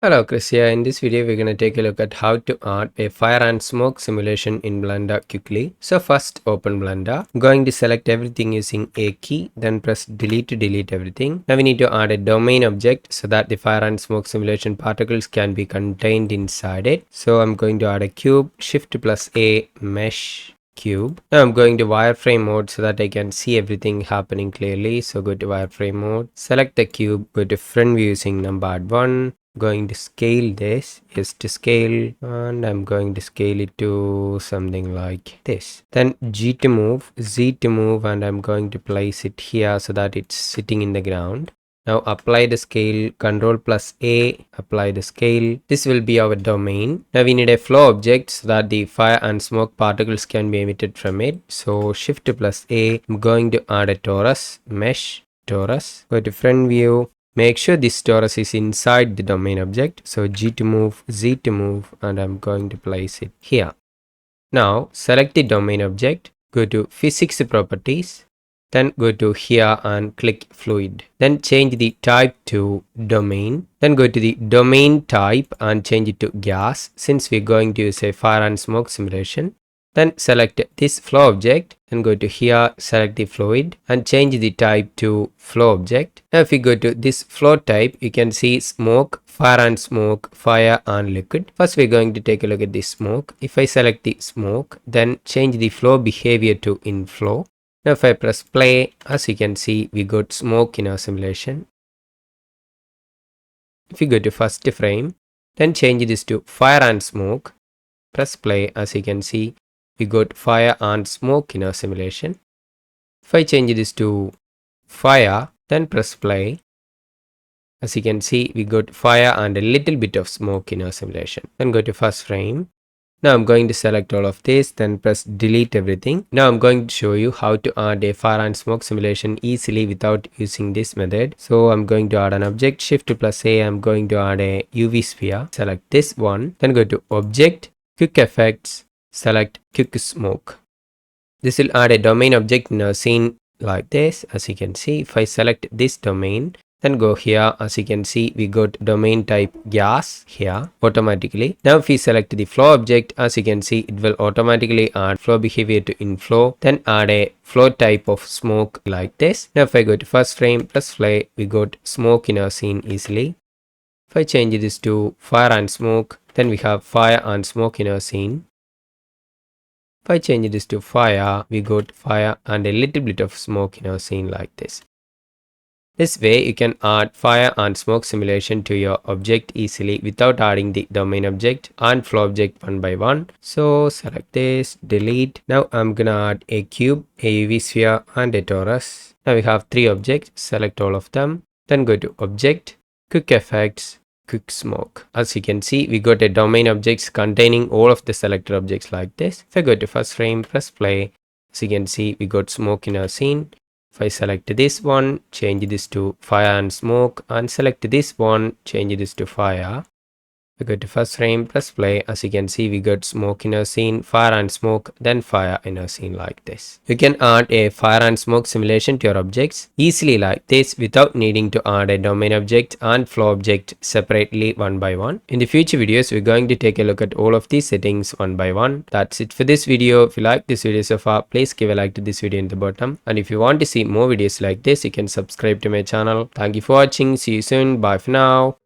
Hello Chris here. In this video we're going to take a look at how to add a fire and smoke simulation in Blender quickly. So first open Blender. I'm going to select everything using A key, then press delete to delete everything. Now we need to add a domain object so that the fire and smoke simulation particles can be contained inside it. So I'm going to add a cube, shift plus A, mesh, cube. Now I'm going to wireframe mode so that I can see everything happening clearly. So go to wireframe mode, select the cube, go to front view using number 1. Going to scale this, yes, to scale, and I'm going to scale it to something like this. Then G to move, Z to move, and I'm going to place it here so that it's sitting in the ground. Now apply the scale, Control plus A, apply the scale. This will be our domain. Now we need a flow object so that the fire and smoke particles can be emitted from it. So Shift plus A, I'm going to add a torus, mesh, torus. Go to front view. Make sure this torus is inside the domain object. So G to move, Z to move, and I'm going to place it here. Now select the domain object, go to physics properties, then go to here and click fluid. Then change the type to domain. Then go to the domain type and change it to gas since we're going to use a fire and smoke simulation. Then select this flow object and go to here, select the fluid and change the type to flow object. Now if you go to this flow type, you can see smoke, fire and smoke, fire and liquid. First we're going to take a look at the smoke. If I select the smoke, then change the flow behavior to inflow. Now if I press play, as you can see, we got smoke in our simulation. If you go to first frame, then change this to fire and smoke, press play, as you can see, we got fire and smoke in our simulation. If I change this to fire, then press play. As you can see, we got fire and a little bit of smoke in our simulation. Then go to first frame. Now I'm going to select all of this, then press delete everything. Now I'm going to show you how to add a fire and smoke simulation easily without using this method. So I'm going to add an object, shift plus A, I'm going to add a UV sphere. Select this one, then go to object, quick effects, select quick smoke. This will add a domain object in a scene like this. As you can see, if I select this domain, then go here, as you can see, we got domain type gas here automatically. Now if we select the flow object, as you can see, it will automatically add flow behavior to inflow, then add a flow type of smoke like this. Now if I go to first frame, press play, we got smoke in our scene easily. If I change this to fire and smoke, then we have fire and smoke in our scene. If I change this to fire, we got fire and a little bit of smoke in our scene like this. This way you can add fire and smoke simulation to your object easily without adding the domain object and flow object one by one. So select this, delete. Now I'm gonna add a cube, a UV sphere and a torus. Now we have 3 objects, select all of them. Then go to object, quick effects, quick smoke. As you can see, we got a domain objects containing all of the selected objects like this. If I go to first frame, press play, as you can see, we got smoke in our scene. If I select this one, change this to fire and smoke, and select this one, change this to fire. We go to first frame, press play. As you can see, we got smoke in our scene, fire and smoke, then fire in our scene like this. You can add a fire and smoke simulation to your objects easily like this without needing to add a domain object and flow object separately one by one. In the future videos, we're going to take a look at all of these settings one by one. That's it for this video. If you like this video so far, please give a like to this video in the bottom. And if you want to see more videos like this, you can subscribe to my channel. Thank you for watching. See you soon. Bye for now.